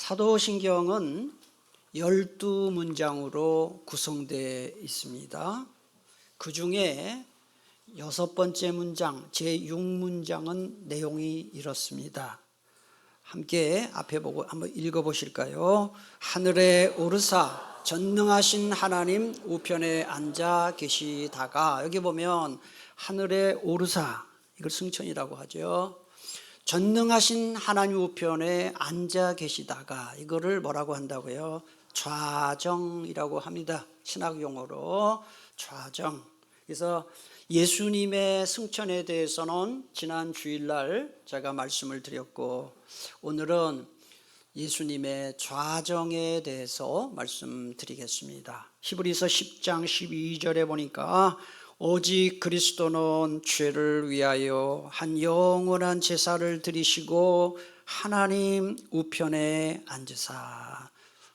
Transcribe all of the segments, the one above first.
사도신경은 12문장으로 구성되어 있습니다. 그 중에 6번째 문장, 제6문장은 내용이 이렇습니다. 함께 앞에 보고 한번 읽어보실까요? 하늘에 오르사 전능하신 하나님 우편에 앉아 계시다가, 여기 보면 하늘에 오르사, 이걸 승천이라고 하죠. 전능하신 하나님 우편에 앉아 계시다가, 이거를 뭐라고 한다고요? 좌정이라고 합니다. 신학 용어로 좌정. 그래서 예수님의 승천에 대해서는 지난 주일날 제가 말씀을 드렸고, 오늘은 예수님의 좌정에 대해서 말씀드리겠습니다. 히브리서 10장 12절에 보니까 오직 그리스도는 죄를 위하여 한 영원한 제사를 드리시고 하나님 우편에 앉으사,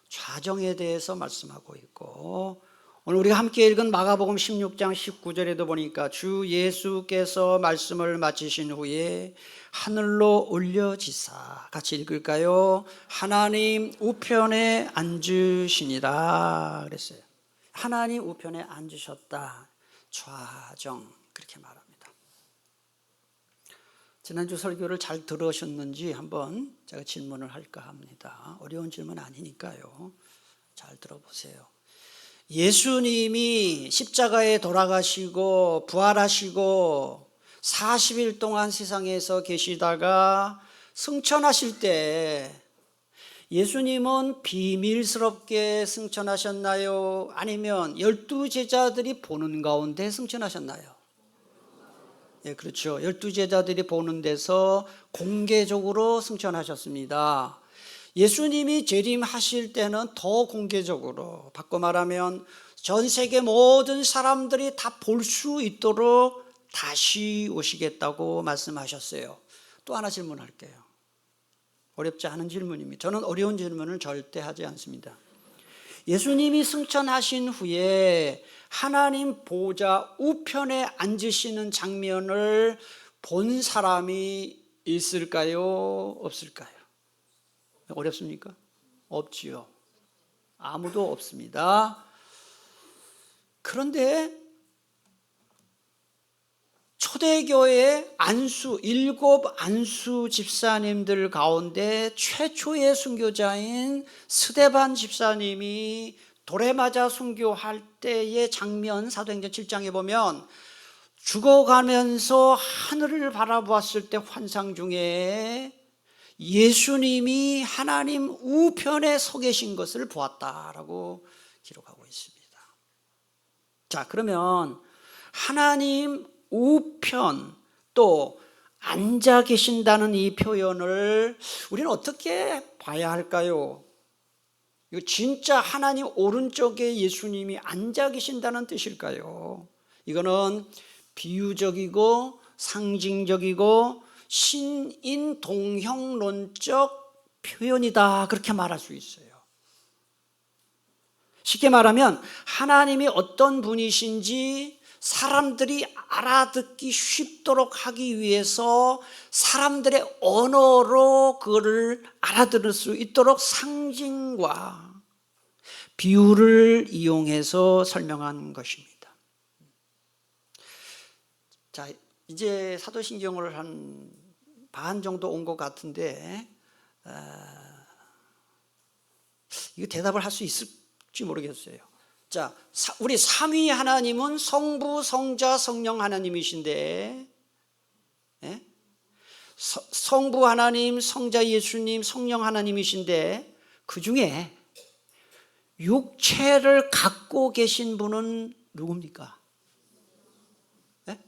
좌정에 대해서 말씀하고 있고, 오늘 우리가 함께 읽은 마가복음 16장 19절에도 보니까 주 예수께서 말씀을 마치신 후에 하늘로 올려지사, 같이 읽을까요? 하나님 우편에 앉으시니라 그랬어요. 하나님 우편에 앉으셨다. 좌정, 그렇게 말합니다. 지난주 설교를 잘 들으셨는지 한번 제가 질문을 할까 합니다. 어려운 질문 아니니까요. 잘 들어보세요. 예수님이 십자가에 돌아가시고 부활하시고 40일 동안 세상에서 계시다가 승천하실 때 예수님은 비밀스럽게 승천하셨나요? 아니면 12제자들이 보는 가운데 승천하셨나요? 예, 그렇죠. 12제자들이 보는 데서 공개적으로 승천하셨습니다. 예수님이 재림하실 때는 더 공개적으로, 바꿔 말하면 전 세계 모든 사람들이 다 볼 수 있도록 다시 오시겠다고 말씀하셨어요. 또 하나 질문할게요. 어렵지 않은 질문입니다. 저는 어려운 질문을 절대 하지 않습니다. 예수님이 승천하신 후에 하나님 보좌 우편에 앉으시는 장면을 본 사람이 있을까요? 없을까요? 어렵습니까? 없지요. 아무도 없습니다. 그런데 초대교회 안수, 7 안수 집사님들 가운데 최초의 순교자인 스데반 집사님이 돌에 맞아 순교할 때의 장면, 사도행전 7장에 보면 죽어가면서 하늘을 바라보았을 때 환상 중에 예수님이 하나님 우편에 서 계신 것을 보았다라고 기록하고 있습니다. 자, 그러면 하나님 우편, 또 앉아 계신다는 이 표현을 우리는 어떻게 봐야 할까요? 이거 진짜 하나님 오른쪽에 예수님이 앉아 계신다는 뜻일까요? 이거는 비유적이고 상징적이고 신인동형론적 표현이다, 그렇게 말할 수 있어요. 쉽게 말하면 하나님이 어떤 분이신지 사람들이 알아듣기 쉽도록 하기 위해서 사람들의 언어로 그거를 알아들을 수 있도록 상징과 비유를 이용해서 설명한 것입니다. 자, 이제 사도신경을 한 반 정도 온 것 같은데, 이거 대답을 할 수 있을지 모르겠어요. 자, 우리 삼위 하나님은 성부, 성자, 성령 하나님이신데, 예? 성부 하나님, 성자 예수님, 성령 하나님이신데, 그 중에 육체를 갖고 계신 분은 누굽니까? 예?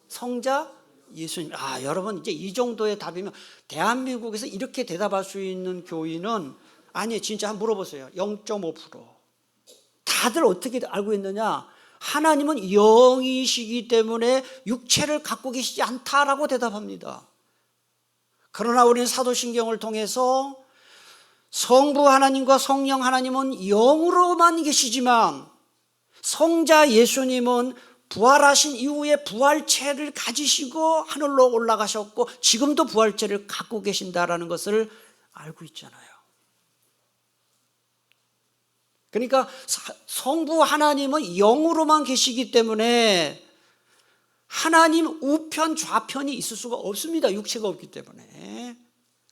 성자 예수님. 아, 여러분, 이제 이 정도의 답이면 대한민국에서 이렇게 대답할 수 있는 교인은, 아니, 진짜 한번 물어보세요. 0.5%. 다들 어떻게 알고 있느냐? 하나님은 영이시기 때문에 육체를 갖고 계시지 않다라고 대답합니다. 그러나 우리는 사도신경을 통해서 성부 하나님과 성령 하나님은 영으로만 계시지만 성자 예수님은 부활하신 이후에 부활체를 가지시고 하늘로 올라가셨고 지금도 부활체를 갖고 계신다라는 것을 알고 있잖아요. 그러니까 성부 하나님은 영으로만 계시기 때문에 하나님 우편 좌편이 있을 수가 없습니다. 육체가 없기 때문에.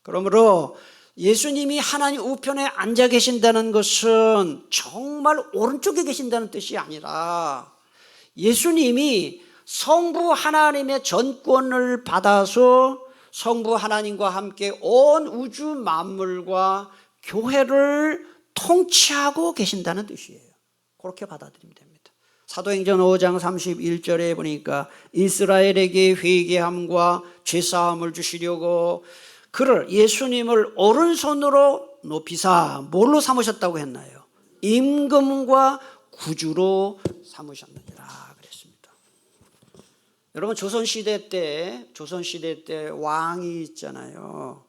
그러므로 예수님이 하나님 우편에 앉아 계신다는 것은 정말 오른쪽에 계신다는 뜻이 아니라 예수님이 성부 하나님의 전권을 받아서 성부 하나님과 함께 온 우주 만물과 교회를 통치하고 계신다는 뜻이에요. 그렇게 받아들이면 됩니다. 사도행전 5장 31절에 보니까 이스라엘에게 회개함과 죄사함을 주시려고 그를 예수님을 오른손으로 높이사 뭘로 삼으셨다고 했나요? 임금과 구주로 삼으셨느니라 그랬습니다. 여러분 조선시대 때 왕이 있잖아요.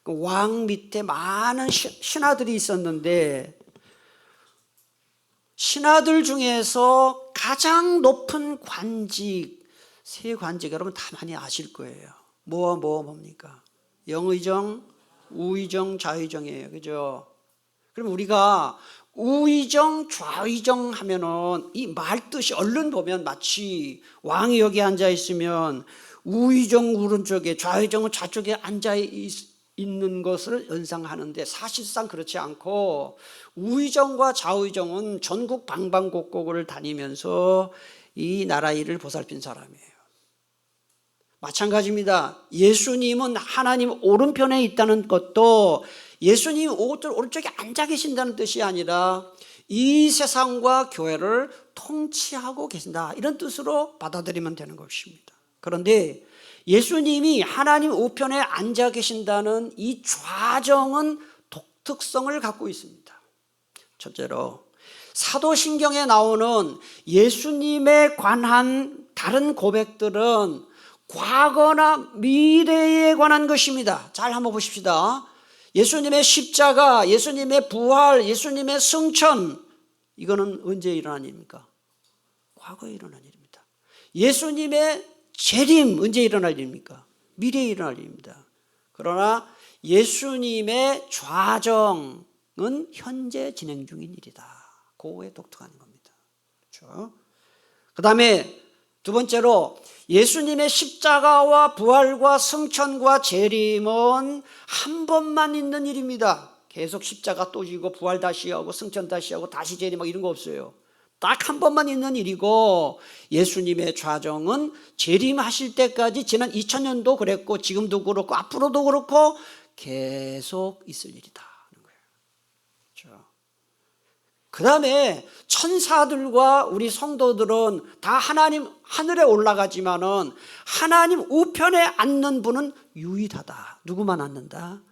그 왕 밑에 많은 신하들이 있었는데 신하들 중에서 가장 높은 관직, 세 관직 여러분 다 많이 아실 거예요. 뭡니까? 영의정, 우의정, 좌의정이에요. 그죠? 그럼 우리가 우의정, 좌의정 하면은 이 말뜻이 얼른 보면 마치 왕이 여기 앉아 있으면 우의정 오른쪽에 좌의정은 좌쪽에 앉아 있는 것을 연상하는데 사실상 그렇지 않고 우의정과 좌의정은 전국 방방곡곡을 다니면서 이 나라 일을 보살핀 사람이에요. 마찬가지입니다. 예수님은 하나님 오른편에 있다는 것도 예수님 오른쪽에 앉아 계신다는 뜻이 아니라 이 세상과 교회를 통치하고 계신다 이런 뜻으로 받아들이면 되는 것입니다. 그런데 예수님이 하나님 우편에 앉아 계신다는 이 좌정은 독특성을 갖고 있습니다. 첫째로 사도신경에 나오는 예수님에 관한 다른 고백들은 과거나 미래에 관한 것입니다. 잘 한번 보십시다. 예수님의 십자가, 예수님의 부활, 예수님의 승천 이거는 언제 일어난 일입니까? 과거에 일어난 일입니다. 예수님의 재림 언제 일어날 일입니까? 미래에 일어날 일입니다. 그러나 예수님의 좌정은 현재 진행 중인 일이다. 그거에 독특한 겁니다. 그렇죠? 그 다음에 두 번째로 예수님의 십자가와 부활과 승천과 재림은 한 번만 있는 일입니다. 계속 십자가 또 지고 부활 다시 하고 승천 다시 하고 다시 재림 이런 거 없어요. 딱 한 번만 있는 일이고 예수님의 좌정은 재림하실 때까지 지난 2000년도 그랬고 지금도 그렇고 앞으로도 그렇고 계속 있을 일이다 하는 거예요. 그렇죠? 그 다음에 천사들과 우리 성도들은 다 하나님 하늘에 올라가지만은 하나님 우편에 앉는 분은 유일하다. 누구만 앉는다?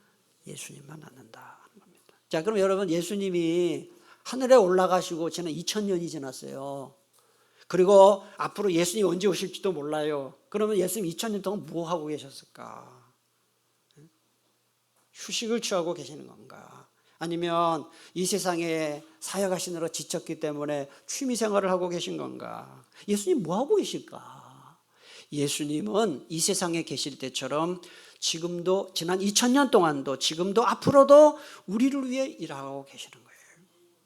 예수님만 앉는다 하는 겁니다. 자, 그럼 여러분 예수님이 하늘에 올라가시고 지난 2000년이 지났어요. 그리고 앞으로 예수님 언제 오실지도 몰라요. 그러면 예수님 2000년 동안 뭐 하고 계셨을까? 휴식을 취하고 계시는 건가? 아니면 이 세상에 사역하시느라 지쳤기 때문에 취미생활을 하고 계신 건가? 예수님 뭐 하고 계실까? 예수님은 이 세상에 계실 때처럼 지금도 지난 2000년 동안도 지금도 앞으로도 우리를 위해 일하고 계시는 거예요.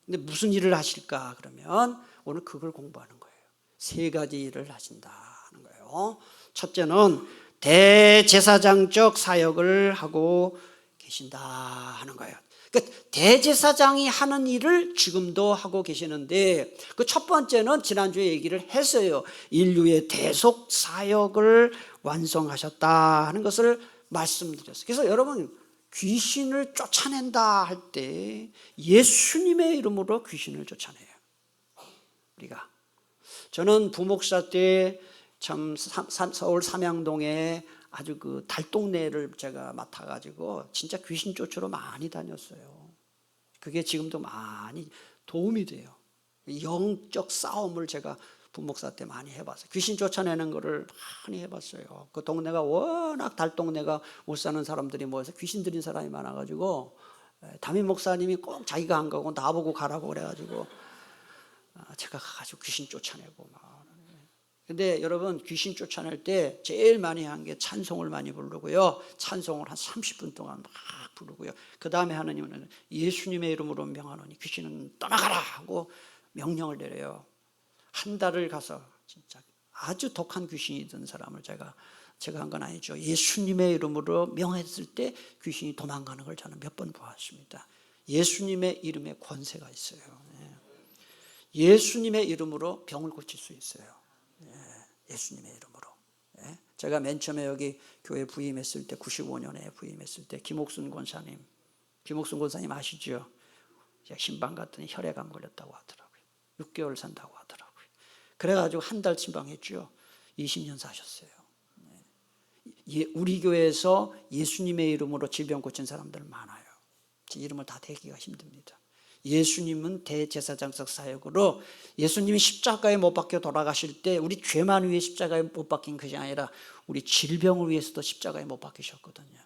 근데 무슨 일을 하실까? 그러면 오늘 그걸 공부하는 거예요. 세 가지 일을 하신다는 거예요. 첫째는 대제사장적 사역을 하고 계신다 하는 거예요. 그러니까 대제사장이 하는 일을 지금도 하고 계시는데 그 첫 번째는 지난주에 얘기를 했어요. 인류의 대속 사역을 완성하셨다 하는 것을 말씀드렸어요. 그래서 여러분 귀신을 쫓아낸다 할 때 예수님의 이름으로 귀신을 쫓아내요. 우리가 저는 부목사 때 참 서울 삼양동에 아주 그 달동네를 제가 맡아가지고 진짜 귀신 쫓으러 많이 다녔어요. 그게 지금도 많이 도움이 돼요. 영적 싸움을 제가 부목사 때 많이 해봤어요. 귀신 쫓아내는 거를 많이 해봤어요. 그 동네가 워낙 달동네가 못 사는 사람들이 모여서 귀신 들인 사람이 많아가지고 담임 목사님이 꼭 자기가 안 가고 나보고 가라고 그래가지고 제가 가가지고 귀신 쫓아내고 막. 근데 여러분 귀신 쫓아낼 때 제일 많이 한 게 찬송을 많이 부르고요. 찬송을 한 30분 동안 막 부르고요. 그 다음에 하나님은 예수님의 이름으로 명하노니 귀신은 떠나가라 하고 명령을 내려요. 한 달을 가서 진짜 아주 독한 귀신이 든 사람을 제가 한 건 아니죠. 예수님의 이름으로 명했을 때 귀신이 도망가는 걸 저는 몇 번 보았습니다. 예수님의 이름에 권세가 있어요. 예수님의 이름으로 병을 고칠 수 있어요. 예수님의 이름으로. 제가 맨 처음에 여기 교회 부임했을 때 95년에 부임했을 때 김옥순 권사님 아시죠? 신방 갔더니 혈액암 걸렸다고 하더라고요. 6개월 산다고 하더라고요. 그래가지고 한 달 침방했죠. 20년 사셨어요. 우리 교회에서 예수님의 이름으로 질병 고친 사람들 많아요. 제 이름을 다 대기가 힘듭니다. 예수님은 대제사장적 사역으로 예수님이 십자가에 못 박혀 돌아가실 때 우리 죄만 위해 십자가에 못 박힌 것이 아니라 우리 질병을 위해서도 십자가에 못 박히셨거든요.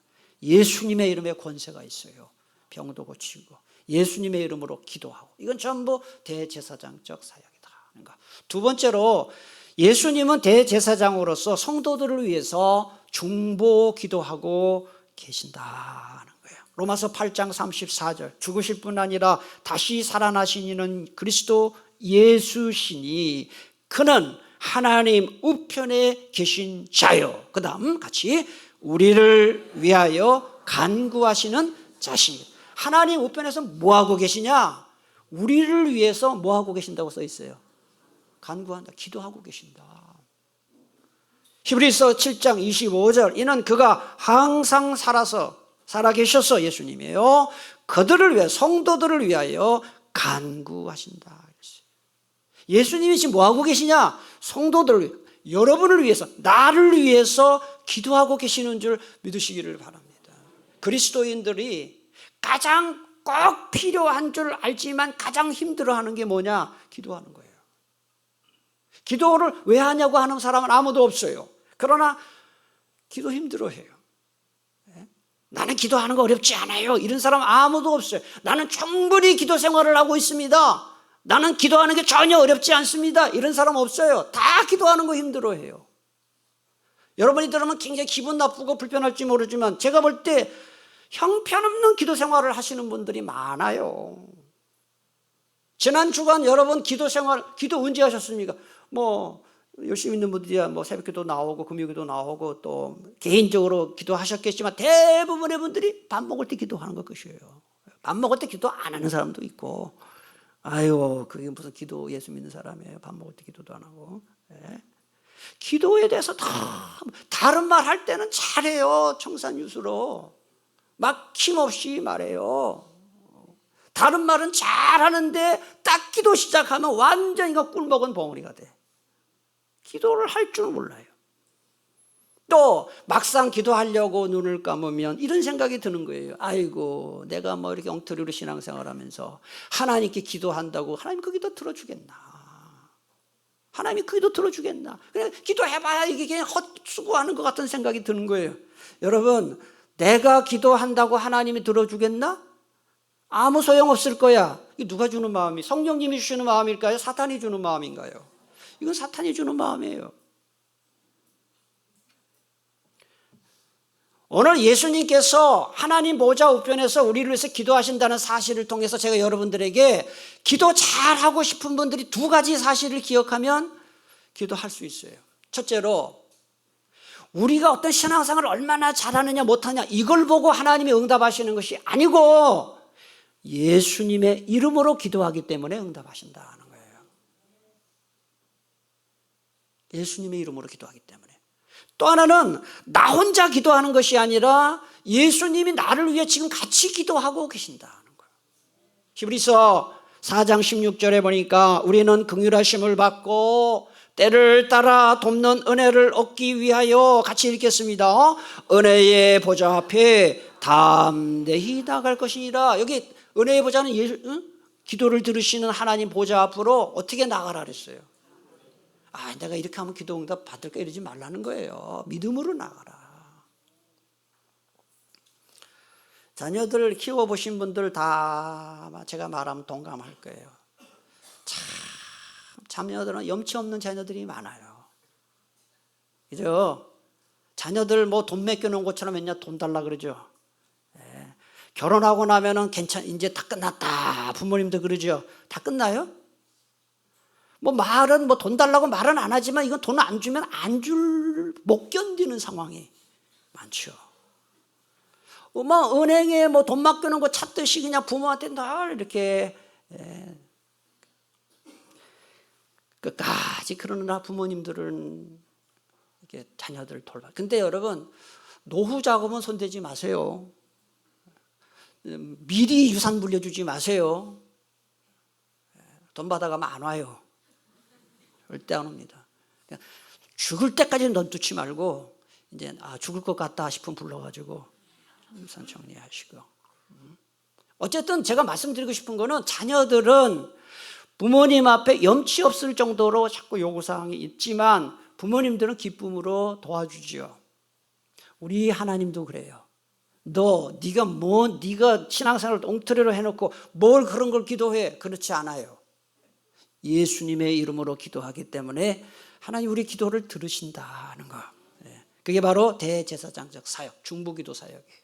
예수님의 이름에 권세가 있어요. 병도 고치고 예수님의 이름으로 기도하고 이건 전부 대제사장적 사역이다. 그러니까 두 번째로 예수님은 대제사장으로서 성도들을 위해서 중보 기도하고 계신다는 거예요. 로마서 8장 34절 죽으실 뿐 아니라 다시 살아나신 이는 그리스도 예수시니 그는 하나님 우편에 계신 자요. 그 다음 같이 우리를 위하여 간구하시는 자신이다. 하나님 우편에서 뭐하고 계시냐? 우리를 위해서 뭐하고 계신다고 써 있어요? 간구한다. 기도하고 계신다. 히브리서 7장 25절 이는 그가 항상 살아계셔서 예수님이에요. 그들을 위해 성도들을 위하여 간구하신다. 예수님이 지금 뭐하고 계시냐? 성도들을 여러분을 위해서 나를 위해서 기도하고 계시는 줄 믿으시기를 바랍니다. 그리스도인들이 가장 꼭 필요한 줄 알지만 가장 힘들어하는 게 뭐냐? 기도하는 거예요. 기도를 왜 하냐고 하는 사람은 아무도 없어요. 그러나 기도 힘들어해요. 나는 기도하는 거 어렵지 않아요. 이런 사람 아무도 없어요. 나는 충분히 기도 생활을 하고 있습니다. 나는 기도하는 게 전혀 어렵지 않습니다. 이런 사람 없어요. 다 기도하는 거 힘들어해요. 여러분이 들으면 굉장히 기분 나쁘고 불편할지 모르지만 제가 볼 때 형편없는 기도 생활을 하시는 분들이 많아요. 지난 주간 여러분 기도 언제 하셨습니까? 열심히 있는 분들이야 새벽기도 나오고 금요기도 나오고 또 개인적으로 기도하셨겠지만 대부분의 분들이 밥 먹을 때 기도하는 것이에요. 밥 먹을 때 기도 안 하는 사람도 있고, 아유 그게 무슨 기도 예수 믿는 사람이에요. 밥 먹을 때 기도도 안 하고. 기도에 대해서 다른 말 할 때는 잘해요. 청산유수로 막힘없이 말해요. 다른 말은 잘하는데 딱 기도 시작하면 완전히 꿀먹은 벙어리가 돼. 기도를 할 줄 몰라요. 또 막상 기도하려고 눈을 감으면 이런 생각이 드는 거예요. 아이고 내가 이렇게 엉터리로 신앙생활하면서 하나님께 기도한다고 하나님 그 기도 들어주겠나? 하나님이 그 기도 들어주겠나? 그냥 기도해봐야 이게 그냥 헛수고하는 것 같은 생각이 드는 거예요. 여러분 내가 기도한다고 하나님이 들어주겠나? 아무 소용없을 거야. 이게 누가 주는 마음이? 성령님이 주시는 마음일까요? 사탄이 주는 마음인가요? 이건 사탄이 주는 마음이에요. 오늘 예수님께서 하나님 보좌 우편에서 우리를 위해서 기도하신다는 사실을 통해서 제가 여러분들에게 기도 잘하고 싶은 분들이 두 가지 사실을 기억하면 기도할 수 있어요. 첫째로 우리가 어떤 신앙생활을 얼마나 잘하느냐 못하냐 이걸 보고 하나님이 응답하시는 것이 아니고 예수님의 이름으로 기도하기 때문에 응답하신다는 거예요. 예수님의 이름으로 기도하기 때문에. 또 하나는 나 혼자 기도하는 것이 아니라 예수님이 나를 위해 지금 같이 기도하고 계신다는 거예요. 히브리서 4장 16절에 보니까 우리는 긍휼하심을 받고 때를 따라 돕는 은혜를 얻기 위하여 같이 읽겠습니다. 은혜의 보좌 앞에 담대히 나갈 것이니라. 여기 은혜의 보좌는 기도를 들으시는 하나님 보좌 앞으로 어떻게 나가라 그랬어요? 내가 이렇게 하면 기도 응답 받을까 이러지 말라는 거예요. 믿음으로 나가라. 자녀들 키워보신 분들 다 제가 말하면 동감할 거예요. 참 자녀들은 염치 없는 자녀들이 많아요. 그죠? 자녀들 뭐 돈 맡겨놓은 것처럼 맨날 돈 달라 그러죠. 예. 결혼하고 나면은 이제 다 끝났다. 부모님도 그러죠. 다 끝나요? 뭐 말은 뭐 돈 달라고 말은 안 하지만 이건 돈 안 주면 못 견디는 상황이 많죠. 뭐 은행에 뭐 돈 맡겨놓은 거 찾듯이 그냥 부모한테 늘 이렇게 끝까지 그러느라 부모님들은 이렇게 자녀들을 돌봐. 근데 여러분, 노후 자금은 손대지 마세요. 미리 유산 물려주지 마세요. 돈 받아가면 안 와요. 절대 안 옵니다. 죽을 때까지는 넌두치 말고 이제 죽을 것 같다 싶으면 불러가지고 유산 정리하시고. 어쨌든 제가 말씀드리고 싶은 거는 자녀들은 부모님 앞에 염치 없을 정도로 자꾸 요구사항이 있지만 부모님들은 기쁨으로 도와주지요. 우리 하나님도 그래요. 네가 신앙생활을 엉터리로 해놓고 뭘 그런 걸 기도해? 그렇지 않아요. 예수님의 이름으로 기도하기 때문에 하나님 우리 기도를 들으신다는 거. 그게 바로 대제사장적 사역, 중보기도 사역이에요.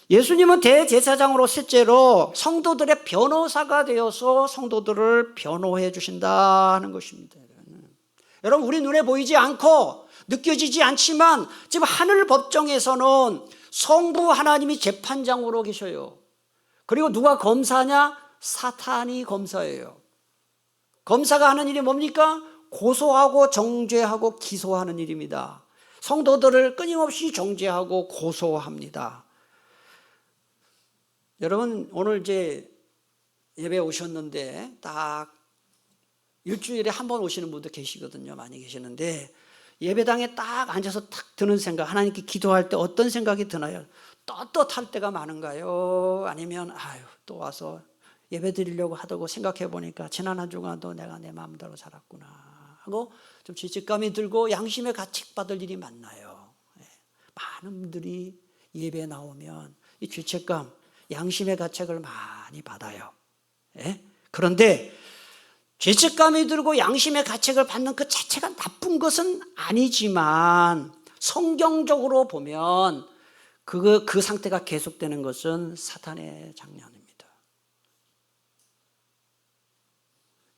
예수님은 대제사장으로 셋째로 성도들의 변호사가 되어서 성도들을 변호해 주신다는 것입니다. 여러분, 우리 눈에 보이지 않고 느껴지지 않지만 지금 하늘 법정에서는 성부 하나님이 재판장으로 계셔요. 그리고 누가 검사냐? 사탄이 검사예요. 검사가 하는 일이 뭡니까? 고소하고 정죄하고 기소하는 일입니다. 성도들을 끊임없이 정죄하고 고소합니다. 여러분, 오늘 이제 예배 오셨는데 딱 일주일에 한 번 오시는 분도 계시거든요. 많이 계시는데 예배당에 딱 앉아서 딱 드는 생각, 하나님께 기도할 때 어떤 생각이 드나요? 떳떳할 때가 많은가요? 아니면 또 와서 예배 드리려고 하다고 생각해 보니까 지난 한 주간도 내가 내 마음대로 살았구나 하고 좀 죄책감이 들고 양심의 가책 받을 일이 많나요? 많은 분들이 예배에 나오면 이 죄책감, 양심의 가책을 많이 받아요. 그런데 죄책감이 들고 양심의 가책을 받는 그 자체가 나쁜 것은 아니지만 성경적으로 보면 그 상태가 계속되는 것은 사탄의 장난입니다.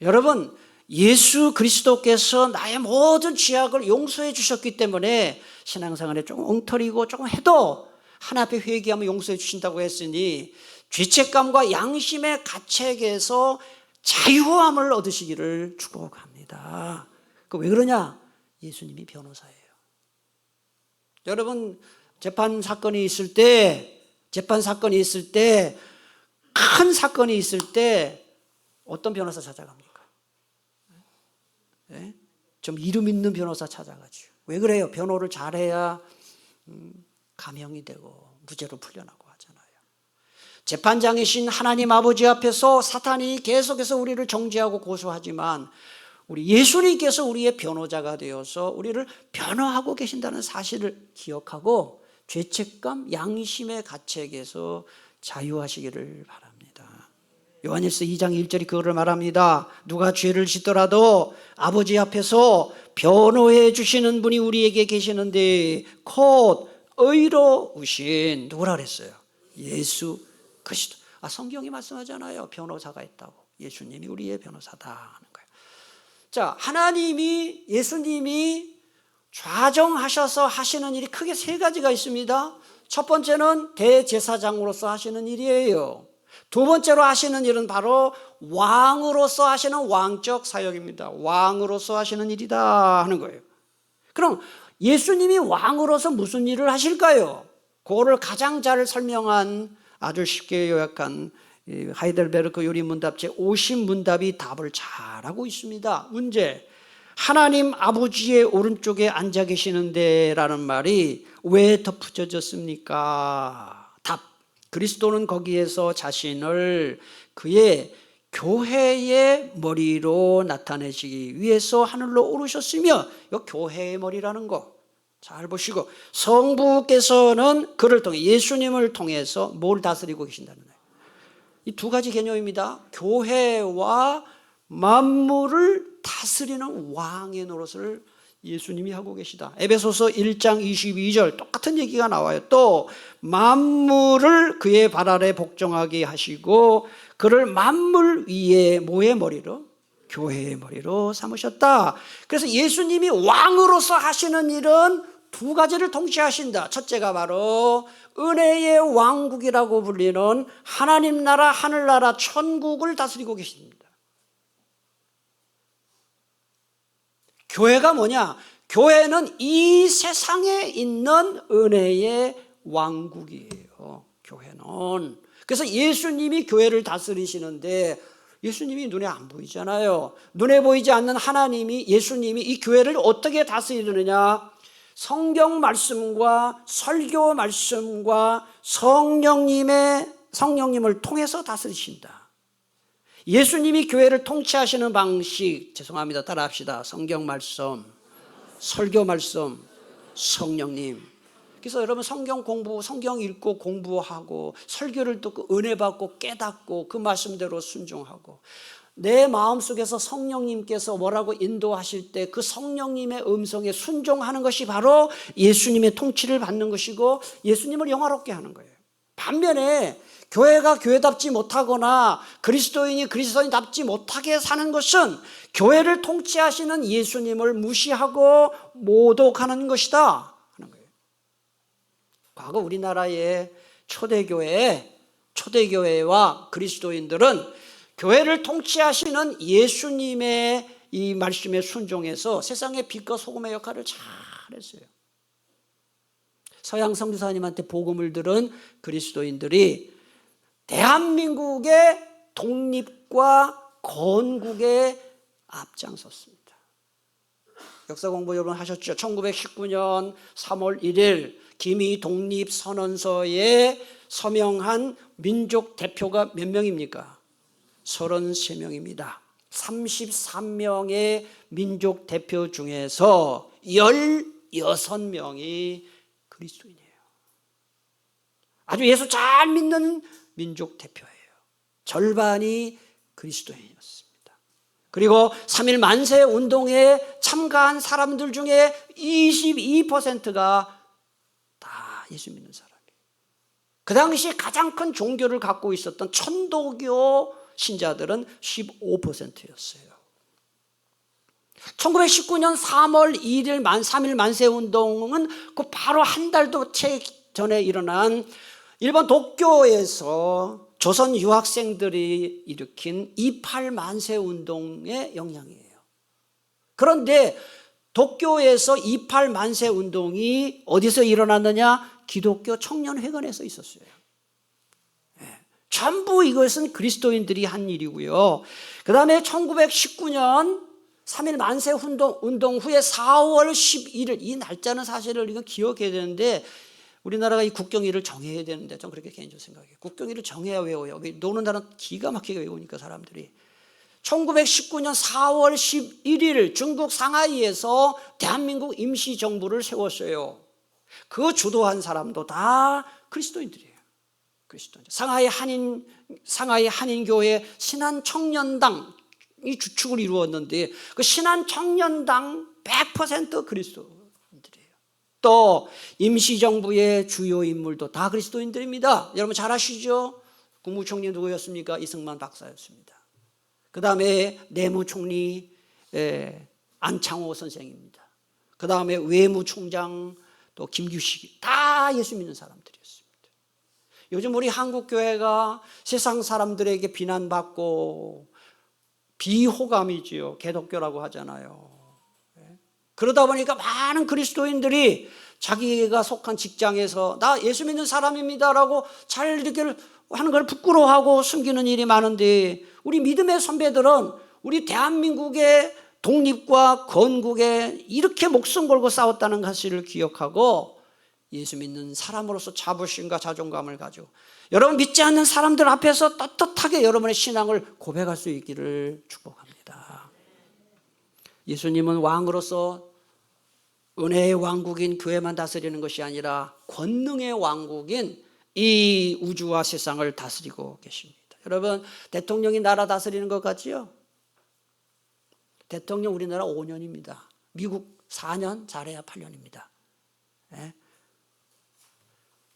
여러분, 예수 그리스도께서 나의 모든 죄악을 용서해 주셨기 때문에 신앙생활에 조금 엉터리고 조금 해도 하나님 앞에 회개하면 용서해 주신다고 했으니 죄책감과 양심의 가책에서 자유함을 얻으시기를 축복합니다. 왜 그러냐? 예수님이 변호사예요. 여러분, 재판 사건이 있을 때, 큰 사건이 있을 때 어떤 변호사 찾아갑니까? 좀 이름 있는 변호사 찾아가죠. 왜 그래요? 변호를 잘해야 감형이 되고 무죄로 풀려나고 하잖아요. 재판장이신 하나님 아버지 앞에서 사탄이 계속해서 우리를 정죄하고 고소하지만 우리 예수님께서 우리의 변호자가 되어서 우리를 변호하고 계신다는 사실을 기억하고 죄책감, 양심의 가책에서 자유하시기를 바랍니다. 요한일서 2장 1절이 그거를 말합니다. 누가 죄를 짓더라도 아버지 앞에서 변호해 주시는 분이 우리에게 계시는데 곧 의로우신 누구라 그랬어요? 예수 그리스도. 성경이 말씀하잖아요. 변호사가 있다고. 예수님이 우리의 변호사다 하는 거예요. 자, 예수님이 좌정하셔서 하시는 일이 크게 세 가지가 있습니다. 첫 번째는 대제사장으로서 하시는 일이에요. 두 번째로 하시는 일은 바로 왕으로서 하시는 왕적 사역입니다. 왕으로서 하시는 일이다 하는 거예요. 그럼 예수님이 왕으로서 무슨 일을 하실까요? 그거를 가장 잘 설명한 아주 쉽게 요약한 하이델베르크 요리문답 제50문답이 답을 잘하고 있습니다. 문제, 하나님 아버지의 오른쪽에 앉아 계시는데 라는 말이 왜 덧붙여졌습니까? 답, 그리스도는 거기에서 자신을 그의 교회의 머리로 나타내시기 위해서 하늘로 오르셨으며, 이 교회의 머리라는 거 잘 보시고, 성부께서는 그를 통해 예수님을 통해서 뭘 다스리고 계신다는 거예요. 이 두 가지 개념입니다. 교회와 만물을 다스리는 왕의 노릇을 예수님이 하고 계시다. 에베소서 1장 22절 똑같은 얘기가 나와요. 또 만물을 그의 발 아래 복종하게 하시고 그를 만물 위에 뭐의 머리로? 교회의 머리로 삼으셨다. 그래서 예수님이 왕으로서 하시는 일은 두 가지를 동시에 하신다. 첫째가 바로 은혜의 왕국이라고 불리는 하나님 나라, 하늘나라, 천국을 다스리고 계십니다. 교회가 뭐냐? 교회는 이 세상에 있는 은혜의 왕국이에요. 교회는. 그래서 예수님이 교회를 다스리시는데 예수님이 눈에 안 보이잖아요. 눈에 보이지 않는 하나님이, 예수님이 이 교회를 어떻게 다스리느냐? 성경 말씀과 설교 말씀과 성령님을 통해서 다스리신다. 예수님이 교회를 통치하시는 방식, 죄송합니다. 따라합시다. 성경 말씀, 설교 말씀, 성령님. 그래서 여러분 성경 공부, 성경 읽고 공부하고 설교를 듣고 은혜 받고 깨닫고 그 말씀대로 순종하고 내 마음속에서 성령님께서 뭐라고 인도하실 때 그 성령님의 음성에 순종하는 것이 바로 예수님의 통치를 받는 것이고 예수님을 영화롭게 하는 거예요. 반면에 교회가 교회답지 못하거나 그리스도인이 그리스도인답지 못하게 사는 것은 교회를 통치하시는 예수님을 무시하고 모독하는 것이다 하는 거예요. 과거 우리나라의 초대교회와 그리스도인들은 교회를 통치하시는 예수님의 이 말씀에 순종해서 세상의 빛과 소금의 역할을 잘했어요. 서양 선교사님한테 복음을 들은 그리스도인들이 대한민국의 독립과 건국에 앞장섰습니다. 역사 공부 여러분 하셨죠? 1919년 3월 1일 기미 독립선언서에 서명한 민족 대표가 몇 명입니까? 33명입니다. 33명의 민족 대표 중에서 16명이 그리스도인이에요. 아주 예수 잘 믿는 민족 대표예요. 절반이 그리스도인이었습니다. 그리고 3.1 만세 운동에 참가한 사람들 중에 22%가 다 예수 믿는 사람이에요. 그 당시 가장 큰 종교를 갖고 있었던 천도교 신자들은 15%였어요. 1919년 3월 2일 3.1 만세 운동은 그 바로 한 달도 채 전에 일어난 일본 도쿄에서 조선 유학생들이 일으킨 28 만세 운동의 영향이에요. 그런데 도쿄에서 28 만세 운동이 어디서 일어났느냐? 기독교 청년회관에서 있었어요. 전부 이것은 그리스도인들이 한 일이고요. 그 다음에 1919년 3.1 만세 운동 후에 4월 11일 이 날짜는 사실을 이건 기억해야 되는데 우리나라가 이 국경일을 정해야 되는데 전 그렇게 개인적으로 생각해요. 국경일을 정해야 외워요. 노는 날은 기가 막히게 외우니까 사람들이. 1919년 4월 11일 중국 상하이에서 대한민국 임시정부를 세웠어요. 그 주도한 사람도 다 그리스도인들이에요. 상하이 한인교회 신한청년당이 주축을 이루었는데 그 신한청년당 100% 그리스도인들이에요. 또 임시정부의 주요 인물도 다 그리스도인들입니다. 여러분 잘 아시죠? 국무총리 누구였습니까? 이승만 박사였습니다. 그 다음에 내무총리 안창호 선생입니다. 그 다음에 외무총장 또 김규식 다 예수 믿는 사람들이었습니다. 요즘 우리 한국교회가 세상 사람들에게 비난받고 비호감이지요. 개독교라고 하잖아요. 그러다 보니까 많은 그리스도인들이 자기가 속한 직장에서 나 예수 믿는 사람입니다라고 잘 이렇게 하는 걸 부끄러워하고 숨기는 일이 많은데 우리 믿음의 선배들은 우리 대한민국의 독립과 건국에 이렇게 목숨 걸고 싸웠다는 사실을 기억하고 예수 믿는 사람으로서 자부심과 자존감을 가지고 여러분 믿지 않는 사람들 앞에서 떳떳하게 여러분의 신앙을 고백할 수 있기를 축복합니다. 예수님은 왕으로서 은혜의 왕국인 교회만 다스리는 것이 아니라 권능의 왕국인 이 우주와 세상을 다스리고 계십니다. 여러분 대통령이 나라 다스리는 것 같지요? 대통령 우리나라 5년입니다. 미국 4년 잘해야 8년입니다. 예?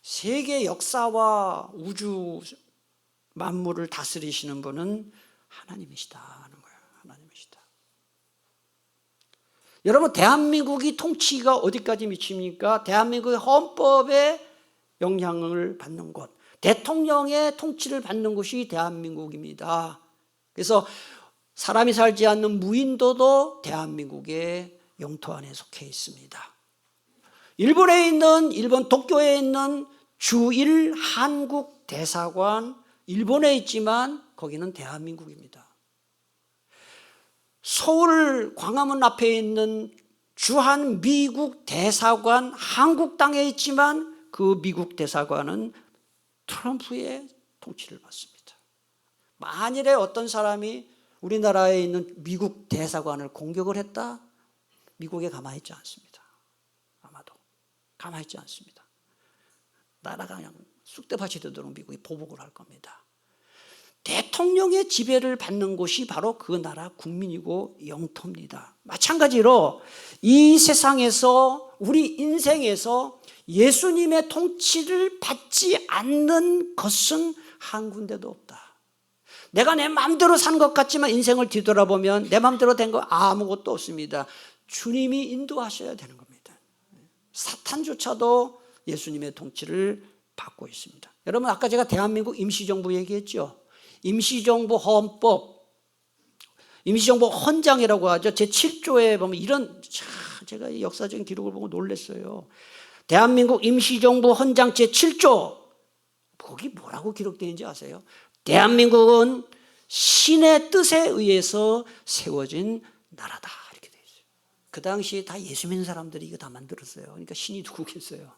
세계 역사와 우주 만물을 다스리시는 분은 하나님이시다 하는 거예요. 하나님이시다. 여러분, 대한민국이 통치가 어디까지 미칩니까? 대한민국의 헌법에 영향을 받는 곳, 대통령의 통치를 받는 곳이 대한민국입니다. 그래서 사람이 살지 않는 무인도도 대한민국의 영토 안에 속해 있습니다. 일본 도쿄에 있는 주1 한국 대사관, 일본에 있지만 거기는 대한민국입니다. 서울 광화문 앞에 있는 주한 미국 대사관, 한국 땅에 있지만 그 미국 대사관은 트럼프의 통치를 받습니다. 만일에 어떤 사람이 우리나라에 있는 미국 대사관을 공격을 했다? 미국에 가만히 있지 않습니다. 아마도 가만히 있지 않습니다. 나라가 그냥 쑥대밭이 되도록 미국이 보복을 할 겁니다. 대통령의 지배를 받는 곳이 바로 그 나라 국민이고 영토입니다. 마찬가지로 이 세상에서, 우리 인생에서 예수님의 통치를 받지 않는 것은 한 군데도 없다. 내가 내 마음대로 산 것 같지만 인생을 뒤돌아보면 내 마음대로 된 거 아무것도 없습니다. 주님이 인도하셔야 되는 겁니다. 사탄조차도 예수님의 통치를 받고 있습니다. 여러분, 아까 제가 대한민국 임시정부 얘기했죠. 임시정부 헌법, 임시정부 헌장이라고 하죠. 제7조에 보면 이런, 제가 이 역사적인 기록을 보고 놀랐어요. 대한민국 임시정부 헌장 제7조, 거기 뭐라고 기록되어 있는지 아세요? 대한민국은 신의 뜻에 의해서 세워진 나라다, 이렇게 되어 있어요. 그 당시에 다 예수 믿는 사람들이 이거 다 만들었어요. 그러니까 신이 누구겠어요?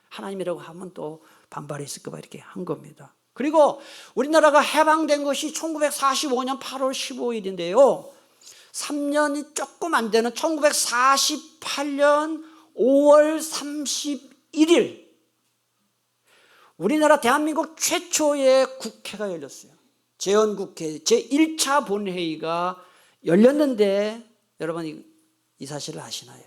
하나님이라고 하면 또 반발했을까 봐 이렇게 한 겁니다. 그리고 우리나라가 해방된 것이 1945년 8월 15일인데요. 3년이 조금 안 되는 1948년 5월 31일 우리나라 대한민국 최초의 국회가 열렸어요. 재헌국회 제1차 본회의가 열렸는데 여러분 이 사실을 아시나요?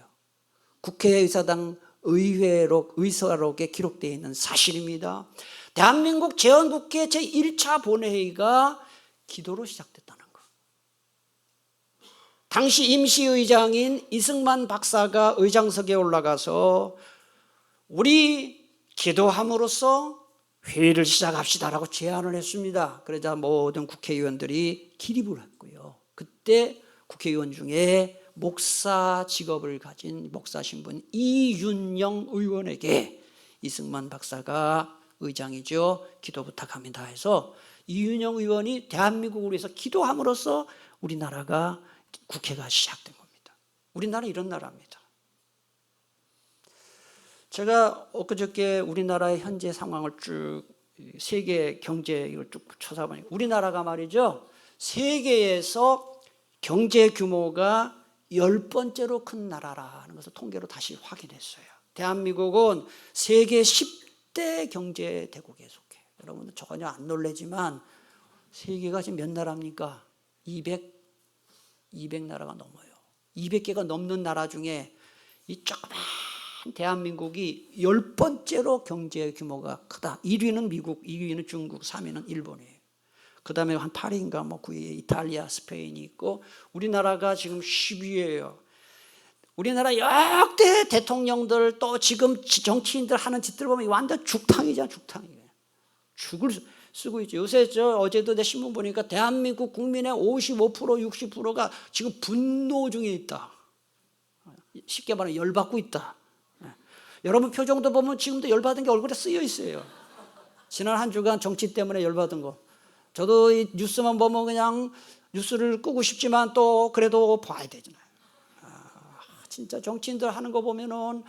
국회의사당 의사록에 기록되어 있는 사실입니다. 대한민국 재헌국회 제1차 본회의가 기도로 시작됐다는 거. 당시 임시의장인 이승만 박사가 의장석에 올라가서 우리 기도함으로써 회의를 시작합시다라고 제안을 했습니다. 그러자 모든 국회의원들이 기립을 했고요. 그때 국회의원 중에 목사 직업을 가진 목사 신분 이윤영 의원에게 이승만 박사가 의장이죠. 기도 부탁합니다 해서 이윤영 의원이 대한민국을 위해서 기도함으로써 우리나라가 국회가 시작된 겁니다. 우리나라 이런 나라입니다. 제가 엊그저께 우리나라의 현재 상황을 쭉 세계 경제 이걸 쭉 찾아보니까 우리나라가 말이죠. 세계에서 경제 규모가 10번째로 큰 나라라는 것을 통계로 다시 확인했어요. 대한민국은 세계 10대 경제 대국에 속해. 여러분 전혀 안 놀라지만 세계가 지금 몇 나라입니까? 200나라가 넘어요. 200개가 넘는 나라 중에 이 조그만 대한민국이 10번째로 경제 규모가 크다. 1위는 미국, 2위는 중국, 3위는 일본이에요. 그 다음에 한 8위인가 뭐 9위에 이탈리아, 스페인이 있고 우리나라가 지금 10위예요. 우리나라 역대 대통령들 또 지금 정치인들 하는 짓들 보면 완전 죽탕이잖아, 죽탕이에요. 죽을 쓰고 있죠. 요새 어제도 내 신문 보니까 대한민국 국민의 55%, 60%가 지금 분노 중에 있다. 쉽게 말하면 열받고 있다. 여러분 표정도 보면 지금도 열받은 게 얼굴에 쓰여 있어요. 지난 한 주간 정치 때문에 열받은 거. 저도 이 뉴스만 보면 그냥 뉴스를 끄고 싶지만 또 그래도 봐야 되잖아요. 진짜 정치인들 하는 거 보면은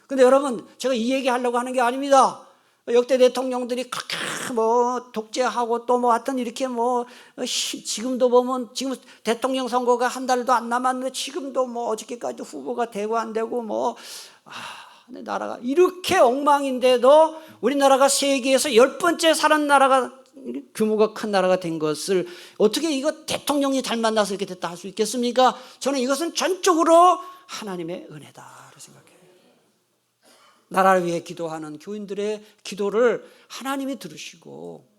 근데 여러분 제가 이 얘기 하려고 하는 게 아닙니다. 역대 대통령들이 그렇게 뭐 독재하고 또 뭐 하여튼 이렇게 뭐 지금도 보면 지금 대통령 선거가 한 달도 안 남았는데 지금도 뭐 어저께까지 후보가 되고 안 되고 뭐 근데 나라가 이렇게 엉망인데도 우리나라가 세계에서 10번째 사는 나라가 규모가 큰 나라가 된 것을 어떻게 이거 대통령이 잘 만나서 이렇게 됐다 할 수 있겠습니까? 저는 이것은 전적으로 하나님의 은혜다 생각해요. 나라를 위해 기도하는 교인들의 기도를 하나님이 들으시고,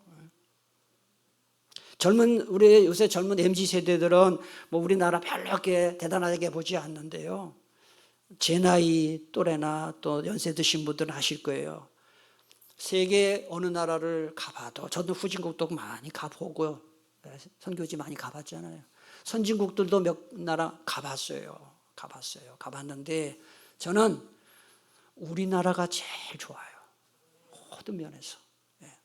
우리 요새 젊은 MZ 세대들은 뭐 우리나라 별로 그렇게 대단하게 보지 않는데요, 제 나이 또래나 또 연세 드신 분들은 아실 거예요. 세계 어느 나라를 가봐도, 저도 후진국도 많이 가보고요, 선교지 많이 가봤잖아요. 선진국들도 몇 나라 가봤는데 저는 우리나라가 제일 좋아요, 모든 면에서.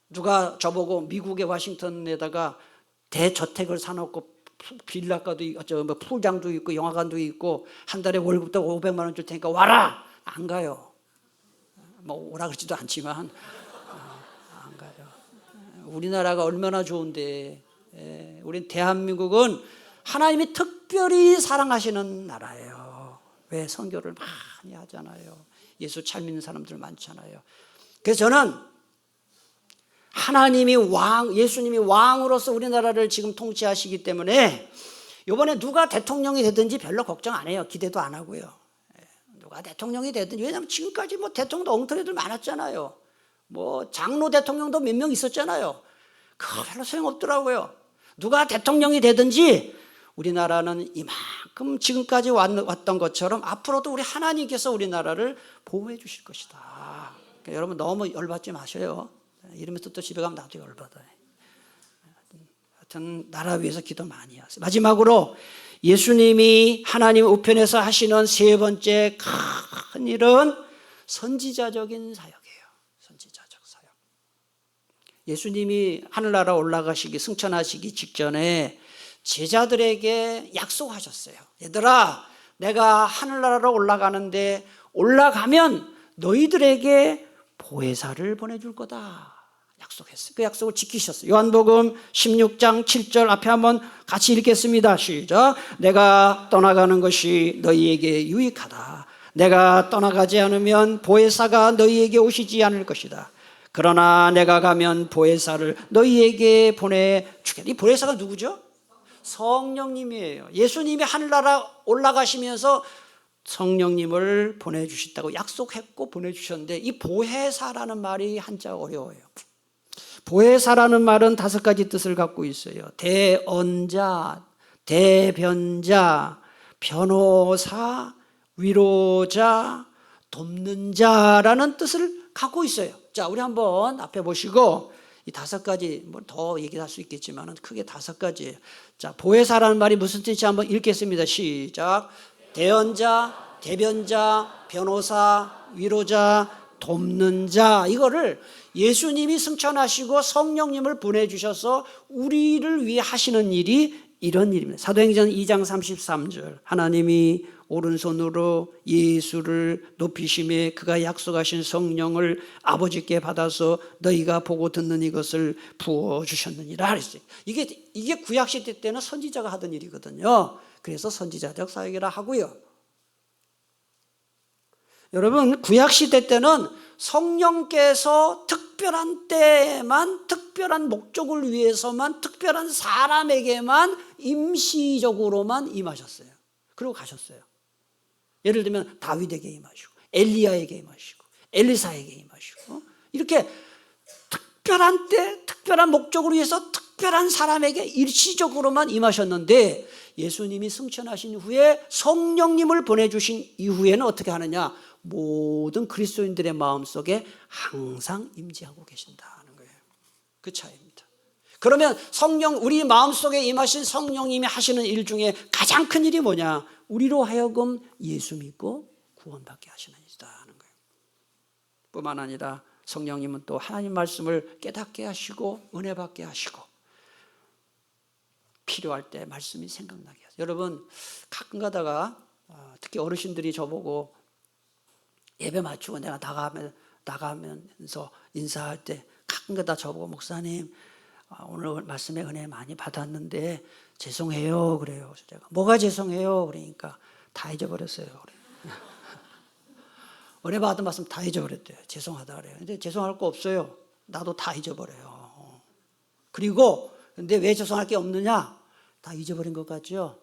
누가 저보고 미국의 워싱턴에다가 대저택을 사놓고 빌라가도 있고, 풀장도 있고, 영화관도 있고, 한 달에 월급도 500만 원 줄 테니까 와라! 안 가요. 뭐 오라 그러지도 않지만 안 가요. 우리나라가 얼마나 좋은데. 우리 대한민국은 하나님이 특별히 사랑하시는 나라예요. 왜? 선교를 많이 하잖아요. 예수 잘 믿는 사람들 많잖아요. 그래서 저는 하나님이 예수님이 왕으로서 우리나라를 지금 통치하시기 때문에 이번에 누가 대통령이 되든지 별로 걱정 안 해요. 기대도 안 하고요. 누가 대통령이 되든지. 왜냐하면 지금까지 뭐 대통령도 엉터리들 많았잖아요. 뭐 장로 대통령도 몇 명 있었잖아요. 그거 별로 소용없더라고요. 누가 대통령이 되든지 우리나라는 이만큼 지금까지 왔던 것처럼 앞으로도 우리 하나님께서 우리나라를 보호해 주실 것이다. 그러니까 여러분 너무 열받지 마셔요. 이러면서 또 집에 가면 나도 열받아요. 하여튼 나라 위해서 기도 많이 하세요. 마지막으로 예수님이 하나님 우편에서 하시는 세 번째 큰 일은 선지자적인 사역이에요. 선지자적 사역. 예수님이 하늘나라 올라가시기, 승천하시기 직전에 제자들에게 약속하셨어요. 얘들아, 내가 하늘나라로 올라가는데 올라가면 너희들에게 보혜사를 보내줄 거다 약속했어요. 그 약속을 지키셨어요. 요한복음 16장 7절 앞에 한번 같이 읽겠습니다. 시작. 내가 떠나가는 것이 너희에게 유익하다. 내가 떠나가지 않으면 보혜사가 너희에게 오시지 않을 것이다. 그러나 내가 가면 보혜사를 너희에게 보내주겠다. 이 보혜사가 누구죠? 성령님이에요. 예수님이 하늘나라 올라가시면서 성령님을 보내주셨다고 약속했고 보내주셨는데, 이 보혜사라는 말이 한자 어려워요. 보혜사라는 말은 5가지 뜻을 갖고 있어요. 대언자, 대변자, 변호사, 위로자, 돕는 자라는 뜻을 갖고 있어요. 자, 우리 한번 앞에 보시고 이 5가지, 뭐 더 얘기할 수 있겠지만 크게 5가지예요. 자, 보혜사라는 말이 무슨 뜻인지 한번 읽겠습니다. 시작. 대언자, 대변자, 변호사, 위로자, 돕는 자. 이거를 예수님이 승천하시고 성령님을 보내주셔서 우리를 위해 하시는 일이 이런 일입니다. 사도행전 2장 33절. 하나님이 오른손으로 예수를 높이심에 그가 약속하신 성령을 아버지께 받아서 너희가 보고 듣는 이것을 부어주셨느니라 그랬어요. 이게 구약시대 때는 선지자가 하던 일이거든요. 그래서 선지자적 사역이라 하고요. 여러분, 구약시대 때는 성령께서 특별한 때에만, 특별한 목적을 위해서만, 특별한 사람에게만 임시적으로만 임하셨어요. 그리고 가셨어요. 예를 들면 다윗에게 임하시고, 엘리야에게 임하시고, 엘리사에게 임하시고, 이렇게 특별한 때, 특별한 목적을 위해서 특별한 사람에게 일시적으로만 임하셨는데, 예수님이 승천하신 후에 성령님을 보내주신 이후에는 어떻게 하느냐? 모든 그리스도인들의 마음속에 항상 임재하고 계신다는 거예요. 그 차이입니다. 그러면 우리 마음속에 임하신 성령님이 하시는 일 중에 가장 큰 일이 뭐냐? 우리로 하여금 예수 믿고 구원받게 하시는 일이라는 거예요. 뿐만 아니라 성령님은 또 하나님 말씀을 깨닫게 하시고 은혜 받게 하시고 필요할 때 말씀이 생각나게 하세요. 여러분, 가끔 가다가 특히 어르신들이 저보고 예배 마치고 내가 나가면서 인사할 때 가끔 가다 저보고 목사님 오늘 말씀에 은혜 많이 받았는데 죄송해요 그래요. 그래서 제가 뭐가 죄송해요? 그러니까 다 잊어버렸어요. 은혜 받은 말씀 다 잊어버렸대요. 죄송하다 그래요. 근데 죄송할 거 없어요. 나도 다 잊어버려요. 그리고 근데 왜 죄송할 게 없느냐? 다 잊어버린 것 같죠?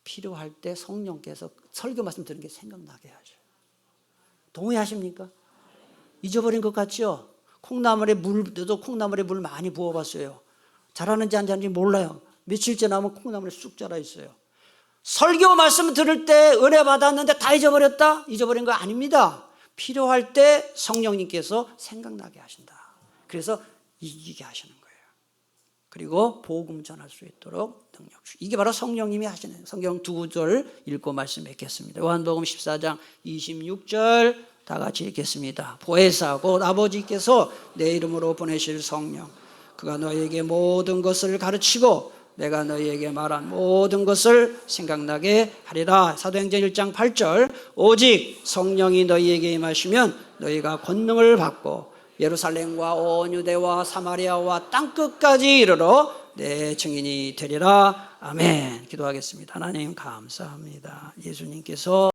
필요할 때 성령께서 설교 말씀 들은 게 생각나게 하죠. 동의하십니까? 잊어버린 것 같죠? 콩나물에 물 많이 부어봤어요. 자라는지 안 자라는지 몰라요. 며칠 지나면 콩나물이 쑥 자라 있어요. 설교 말씀 들을 때 은혜 받았는데 다 잊어버렸다? 잊어버린 거 아닙니다. 필요할 때 성령님께서 생각나게 하신다. 그래서 이기게 하시는 거예요. 그리고 복음 전할 수 있도록 능력 주시고, 이게 바로 성령님이 하시는. 성경 두 구절 읽고 말씀 맺겠습니다. 요한복음 14장 26절 다 같이 읽겠습니다. 보혜사 곧 아버지께서 내 이름으로 보내실 성령, 그가 너희에게 모든 것을 가르치고 내가 너희에게 말한 모든 것을 생각나게 하리라. 사도행전 1장 8절 오직 성령이 너희에게 임하시면 너희가 권능을 받고 예루살렘과 온 유대와 사마리아와 땅끝까지 이르러 내 증인이 되리라. 아멘. 기도하겠습니다. 하나님 감사합니다. 예수님께서